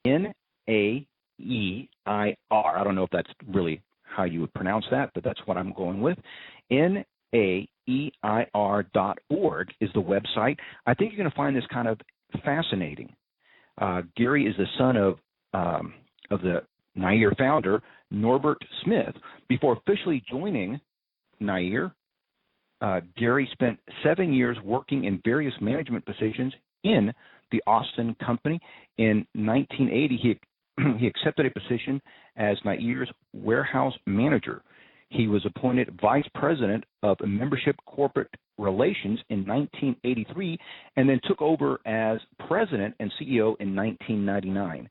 NAEIR. I don't know if that's really how you would pronounce that, but that's what I'm going with. NAEIR.org is the website. I think you're going to find this kind of fascinating. Gary is the son of the NAEIR founder, Norbert Smith. Before officially joining NAEIR, Gary spent 7 years working in various management positions in the Austin company. In 1980, he accepted a position as NAEIR's warehouse manager. He was appointed vice president of membership corporate relations in 1983 and then took over as president and CEO in 1999.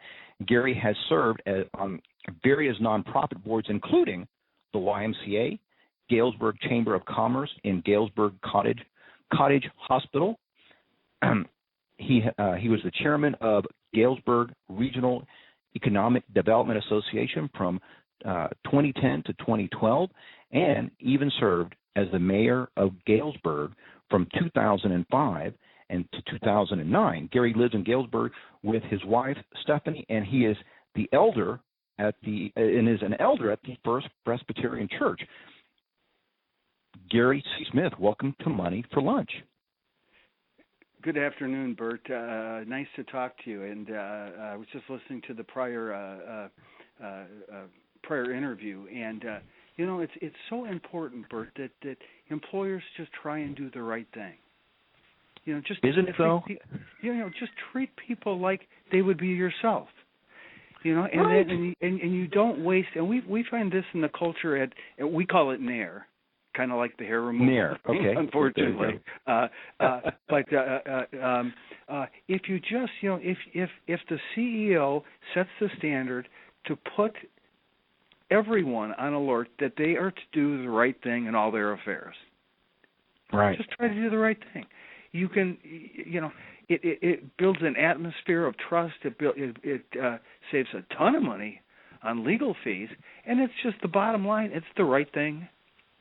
Gary has served on various nonprofit boards, including the YMCA, Galesburg Chamber of Commerce, and Galesburg Cottage Hospital. He was the chairman of Galesburg Regional Economic Development Association from 2010 to 2012, and even served as the mayor of Galesburg from 2005 and to 2009. Gary lives in Galesburg with his wife Stephanie, and he is the elder at the First Presbyterian Church. Gary C. Smith, welcome to Money for Lunch. Good afternoon, Bert. Nice to talk to you. And I was just listening to the prior interview, and it's so important, Bert, that employers just try and do the right thing. Isn't it though? Just treat people like they would be yourself. And right. and you don't waste. And we find this in the culture at we call it NAEIR. Kind of like the hair removal. NAEIR, okay. Unfortunately, but if you just, if the CEO sets the standard to put everyone on alert that they are to do the right thing in all their affairs, right? Just try to do the right thing. You can, it builds an atmosphere of trust. It saves a ton of money on legal fees, and it's just the bottom line. It's the right thing.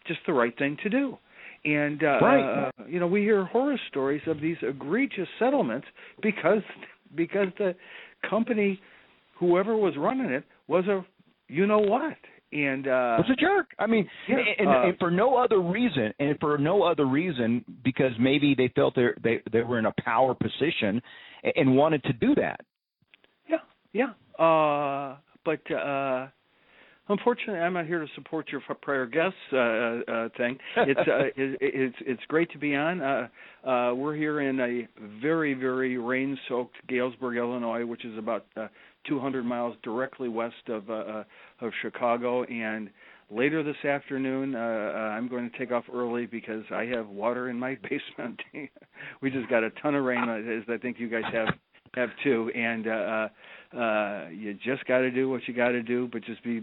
Just the right thing to do. And, right. We hear horror stories of these egregious settlements because the company, whoever was running it, was a you-know-what. And was a jerk. I mean, yeah, and for no other reason, because maybe they felt they were in a power position and wanted to do that. Yeah. But unfortunately, I'm not here to support your prior guests thing. It's great to be on. We're here in a very, very rain-soaked Galesburg, Illinois, which is about 200 miles directly west of Chicago. And later this afternoon, I'm going to take off early because I have water in my basement. We just got a ton of rain, as I think you guys have too. And you just got to do what you got to do, but just be,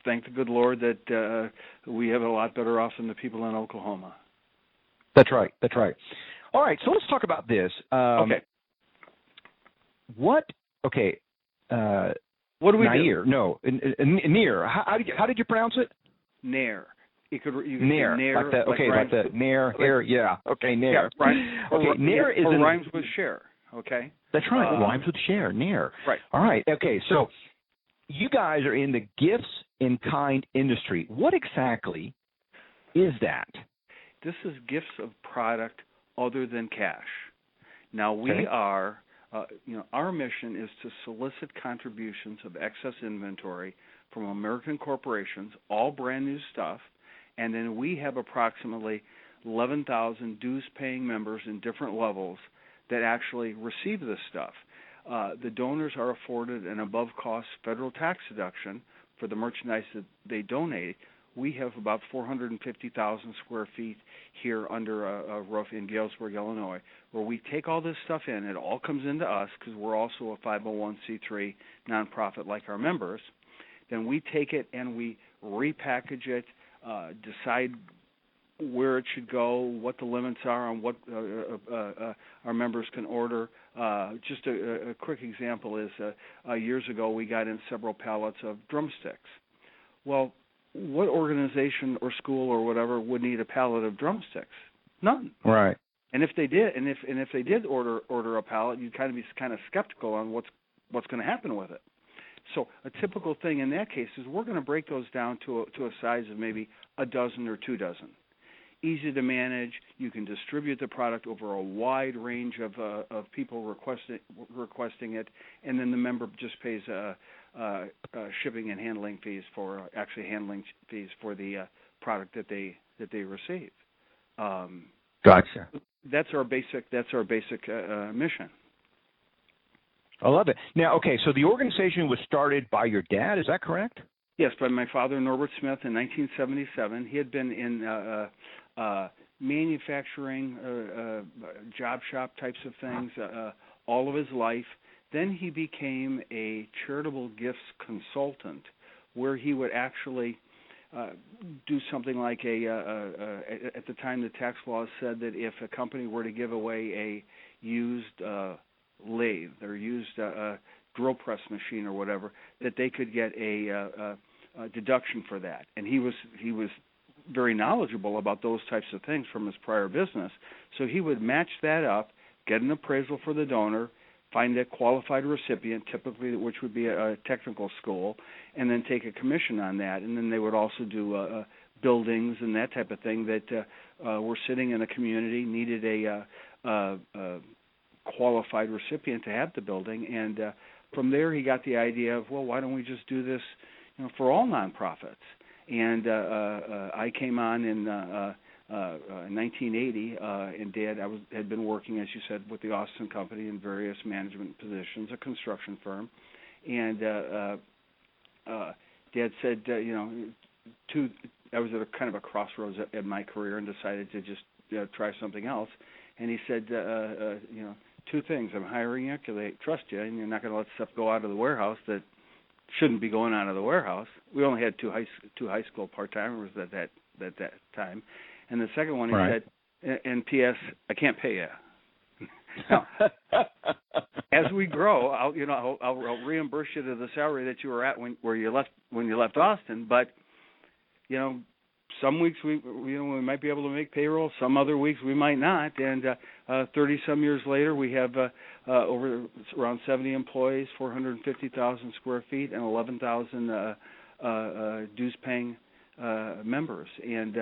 thank the good Lord that we have it a lot better off than the people in Oklahoma. That's right. All right, so let's talk about this. Okay. What do we NAEIR? Do? No, NAEIR. How did you pronounce it? NAEIR. You could NAEIR. NAEIR, like the NAEIR. Yeah. Okay, NAEIR. Yeah, right. Okay, NAEIR is rhymes with share. Okay. That's right. It rhymes with share. NAEIR. Right. All right. Okay. So you guys are in the gifts in kind industry. What exactly is that? This is gifts of product other than cash. Now we are, our mission is to solicit contributions of excess inventory from American corporations, all brand new stuff, and then we have approximately 11,000 dues-paying members in different levels that actually receive this stuff. The donors are afforded an above-cost federal tax deduction for the merchandise that they donate. We have about 450,000 square feet here under a roof in Galesburg, Illinois, where we take all this stuff in. It all comes into us because we're also a 501c3 nonprofit like our members. Then we take it and we repackage it, decide where it should go, what the limits are on what our members can order. Just a quick example is years ago we got in several pallets of drumsticks. Well, what organization or school or whatever would need a pallet of drumsticks? None. Right. And if they did, and if they did order a pallet, you'd kind of be skeptical on what's what's going to happen with it. So a typical thing in that case is we're going to break those down to a size of maybe a dozen or 2 dozen. Easy to manage. You can distribute the product over a wide range of people requesting it, and then the member just pays shipping and handling fees for the product that they receive. Gotcha. That's our basic mission. I love it. Now, okay, so the organization was started by your dad. Is that correct? Yes, by my father, Norbert Smith, in 1977. He had been in manufacturing, job shop types of things all of his life. Then he became a charitable gifts consultant, where he would actually do something like at the time the tax laws said that if a company were to give away a used lathe or used drill press machine or whatever, that they could get a deduction for that. And he was very knowledgeable about those types of things from his prior business. So he would match that up, get an appraisal for the donor, find a qualified recipient, typically which would be a technical school, and then take a commission on that. And then they would also do buildings and that type of thing that were sitting in a community, needed a qualified recipient to have the building. And from there he got the idea of, well, why don't we just do this for all nonprofits? And I came on in 1980, and Dad had been working, as you said, with the Austin Company in various management positions, a construction firm. And Dad said, I was at a kind of a crossroads at my career and decided to just try something else. And he said, 2 things. I'm hiring you because I trust you, and you're not going to let stuff go out of the warehouse that shouldn't be going out of the warehouse. We only had two high school part-timers at that time. And the second one, he said, and P.S., I can't pay you. Now, as we grow, I'll reimburse you to the salary that you were at when you left Austin. But some weeks we might be able to make payroll. Some other weeks we might not. And 30-some years later, we have around 70 employees, 450,000 square feet, and 11,000 dues-paying members. And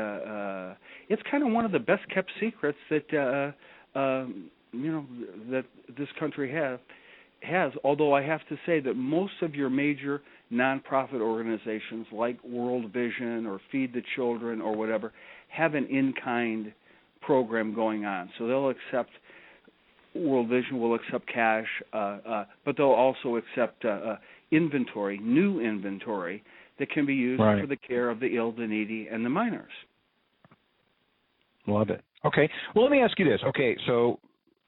it's kind of one of the best-kept secrets that that this country has. Although I have to say that most of your major nonprofit organizations like World Vision or Feed the Children or whatever have an in-kind program going on. So they'll accept, World Vision will accept cash, but they'll also accept inventory, new inventory that can be used for the care of the ill, the needy, and the minors. Love it. Okay. Well, let me ask you this. Okay, so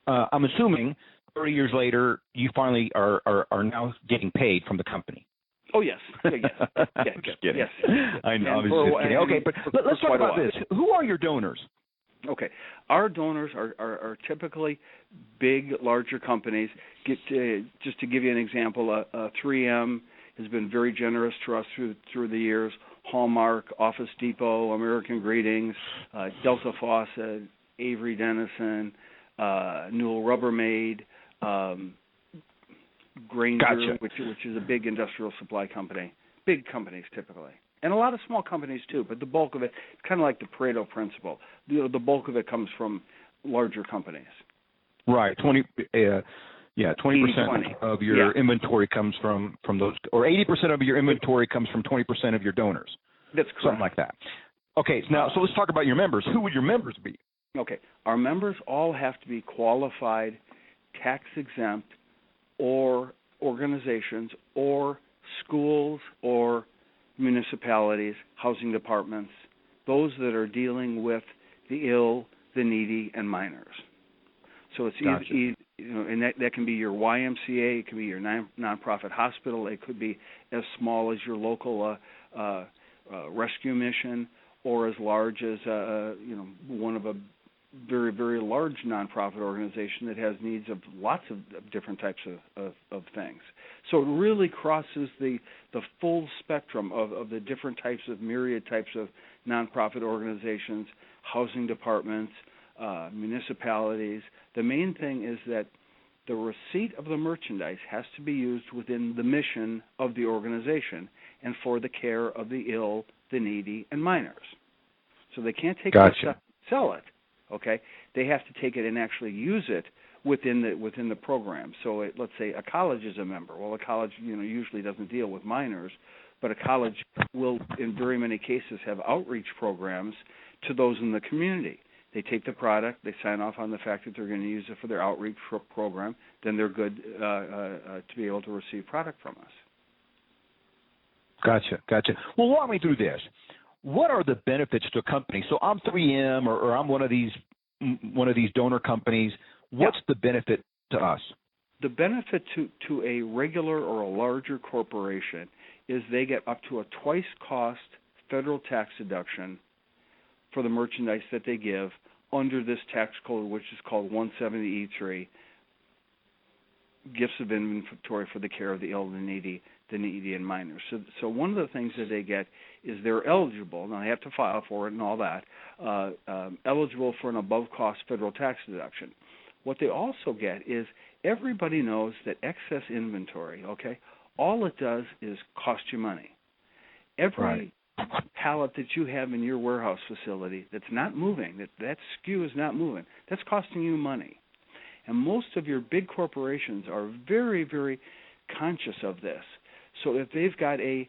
I'm assuming 30 years later, you finally are now getting paid from the company. Oh, yes. Yes. Just kidding. Yes. I know. I was just kidding. Okay, but let's talk about this. Who are your donors? Okay. Our donors are typically big, larger companies. Just to give you an example, 3M has been very generous to us through the years. Hallmark, Office Depot, American Greetings, Delta Faucet, Avery Dennison, Newell Rubbermaid, Granger, which is a big industrial supply company. Big companies typically, and a lot of small companies too. But the bulk of it, it's kind of like the Pareto principle. The bulk of it comes from larger companies. Right. 20% of your inventory comes from those, or 80% of your inventory comes from 20% of your donors. That's correct. Something like that. Okay. So let's talk about your members. Who would your members be? Okay. Our members all have to be qualified, tax-exempt, or organizations, or schools, or municipalities, housing departments, those that are dealing with the ill, the needy, and minors. So it's and that can be your YMCA, it can be your nonprofit hospital, it could be as small as your local rescue mission, or as large as one of a very, very large nonprofit organization that has needs of lots of different types of things. So it really crosses the full spectrum of the different types of myriad types of nonprofit organizations, housing departments, municipalities. The main thing is that the receipt of the merchandise has to be used within the mission of the organization and for the care of the ill, the needy, and minors. So they can't take the stuff and sell it. Okay, they have to take it and actually use it within the program. So let's say a college is a member. Well, a college usually doesn't deal with minors, but a college will, in very many cases, have outreach programs to those in the community. They take the product, they sign off on the fact that they're going to use it for their outreach program, then they're good to be able to receive product from us. Gotcha. Well, walk me through this. What are the benefits to a company? So I'm 3M or I'm one of these donor companies. What's the benefit to us? The benefit to a regular or a larger corporation is they get up to a twice-cost federal tax deduction for the merchandise that they give under this tax code, which is called 170E3, gifts of inventory for the care of the ill, the needy, and minors. So one of the things that they get is they're eligible. Now they have to file for it and all that. Eligible for an above-cost federal tax deduction. What they also get is everybody knows that excess inventory, okay, all it does is cost you money. Every pallet that you have in your warehouse facility that's not moving, that SKU is not moving, that's costing you money. And most of your big corporations are very, very conscious of this. So if they've got a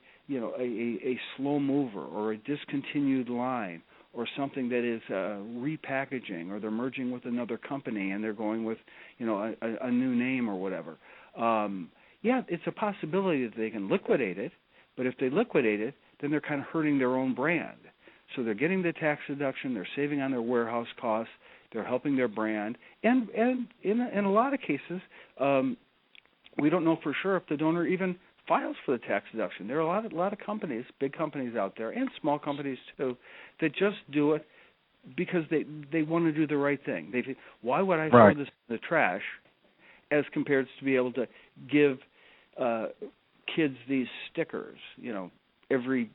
slow mover or a discontinued line or something that is repackaging, or they're merging with another company and they're going with a new name or whatever, it's a possibility that they can liquidate it. But if they liquidate it, then they're kind of hurting their own brand. So they're getting the tax deduction, they're saving on their warehouse costs, they're helping their brand, and in a lot of cases, we don't know for sure if the donor even files for the tax deduction. There are a lot of companies, big companies out there, and small companies too, that just do it because they want to do the right thing. They think, why would I throw this in the trash, as compared to be able to give kids these stickers? Every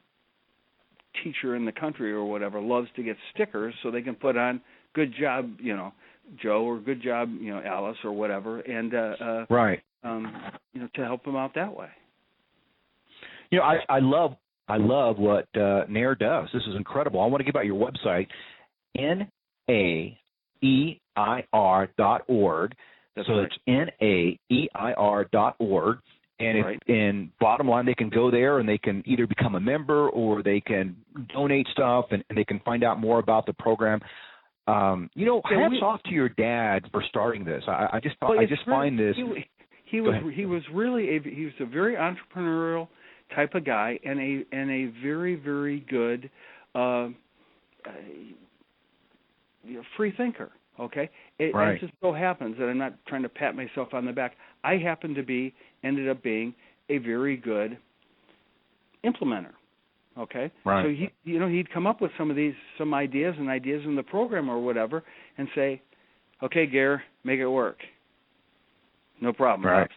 teacher in the country or whatever loves to get stickers so they can put on "Good job, Joe," or "Good job, Alice," or whatever, and to help them out that way. I love what NAEIR does. This is incredible. I want to give out your website, NAEIR.org. That's so right. It's NAEIR.org. And in bottom line, they can go there and they can either become a member or they can donate stuff and they can find out more about the program. Hats off to your dad for starting this. I just find this. He was a very entrepreneurial type of guy and a very, very good free thinker. Okay, it just so happens that I'm not trying to pat myself on the back. I ended up being a very good implementer. Okay, so he'd come up with some ideas in the program or whatever, and say, "Okay, Gare, make it work. No problem." Right.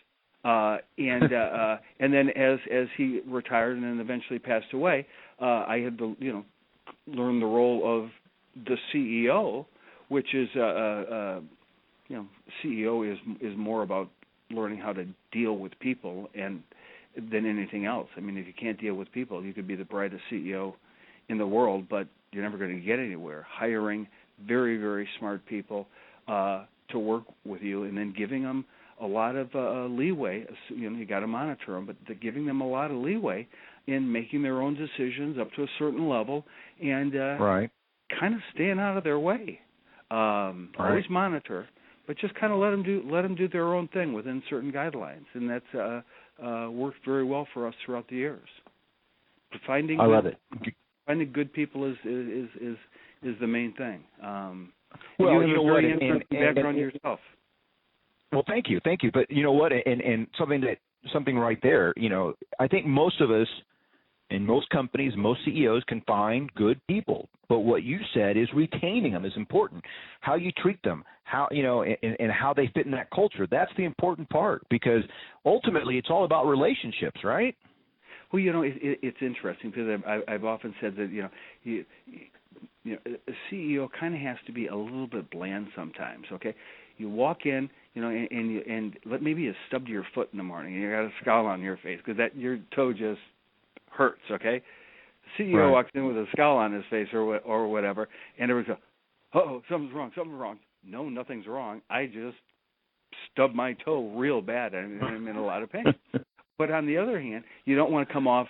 And then as he retired and then eventually passed away, I had to learn the role of the CEO. Which is, CEO is more about learning how to deal with people than anything else. I mean, if you can't deal with people, you could be the brightest CEO in the world, but you're never going to get anywhere. Hiring very, very smart people to work with you, and then giving them a lot of leeway. You got to monitor them, but giving them a lot of leeway in making their own decisions up to a certain level, and kind of staying out of their way. Always monitor, but just kind of let them do their own thing within certain guidelines, and that's worked very well for us throughout the years. But finding good people is the main thing. Well, you have a very interesting background yourself. Well, thank you. But you know what? And something right there. I think most of us, in most companies, most CEOs can find good people. But what you said is retaining them is important. How you treat them, how and how they fit in that culture. That's the important part, because ultimately it's all about relationships, right? Well, it's interesting because I've often said that a CEO kind of has to be a little bit bland sometimes. Okay, you walk in, maybe you stubbed your foot in the morning and you got a scowl on your face because your toe just hurts. Okay, the CEO walks in with a scowl on his face or whatever, and everyone's goes, "Uh-oh, something's wrong." No, nothing's wrong. I just stubbed my toe real bad and I'm in a lot of pain. But on the other hand, you don't want to come off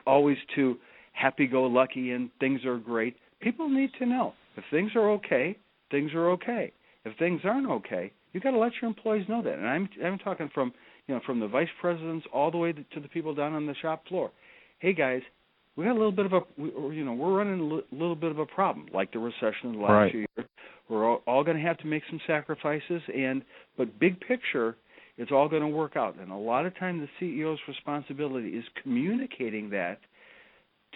always too happy-go-lucky and things are great. People need to know if things are okay, things are okay. If things aren't okay, you got to let your employees know that. And I'm talking from the vice presidents all the way to the people down on the shop floor. Hey guys, we got a little bit of we're running a little bit of a problem, like the recession in the last few years. We're all going to have to make some sacrifices, but big picture, it's all going to work out. And a lot of times the CEO's responsibility is communicating that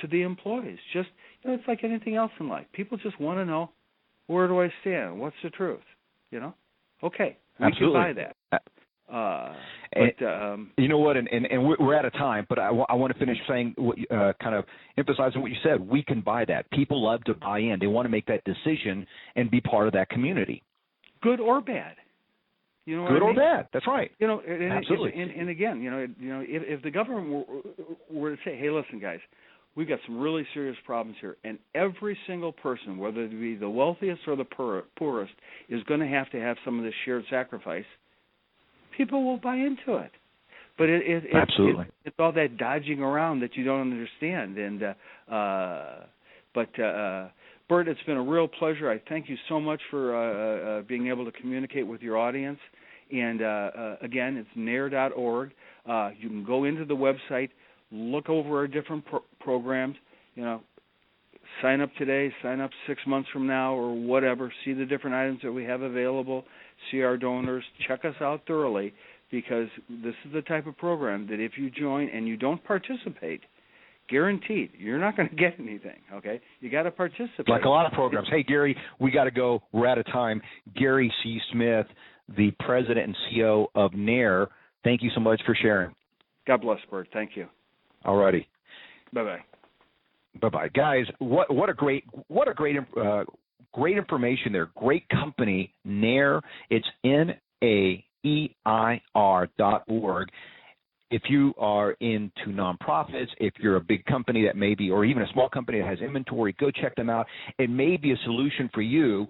to the employees. Just, it's like anything else in life. People just want to know, where do I stand? What's the truth? Okay, we can buy that. You know what? And we're out of time, but I want to finish saying kind of emphasizing what you said. We can buy that. People love to buy in. They want to make that decision and be part of that community, good or bad. You know what good I or mean? bad. That's right. Absolutely. And again, if the government were to say, "Hey, listen, guys, we've got some really serious problems here," and every single person, whether it be the wealthiest or the poorest, is going to have some of this shared sacrifice, people will buy into it. But absolutely, it's all that dodging around that you don't understand. But Bert, it's been a real pleasure. I thank you so much for being able to communicate with your audience. And again, it's NAEIR.org. You can go into the website, look over our different programs. Sign up today, sign up 6 months from now, or whatever. See the different items that we have available. See our donors. Check us out thoroughly, because this is the type of program that if you join and you don't participate, guaranteed, you're not going to get anything, okay? You got to participate. Like a lot of programs. Hey, Gary, we got to go. We're out of time. Gary C. Smith, the president and CEO of NAEIR, thank you so much for sharing. God bless, Bert. Thank you. All righty. Bye-bye. Bye-bye. Guys, what a great information there. Great company, NAEIR. It's NAEIR.org. If you are into nonprofits, if you're a big company that maybe, or even a small company that has inventory, go check them out. It may be a solution for you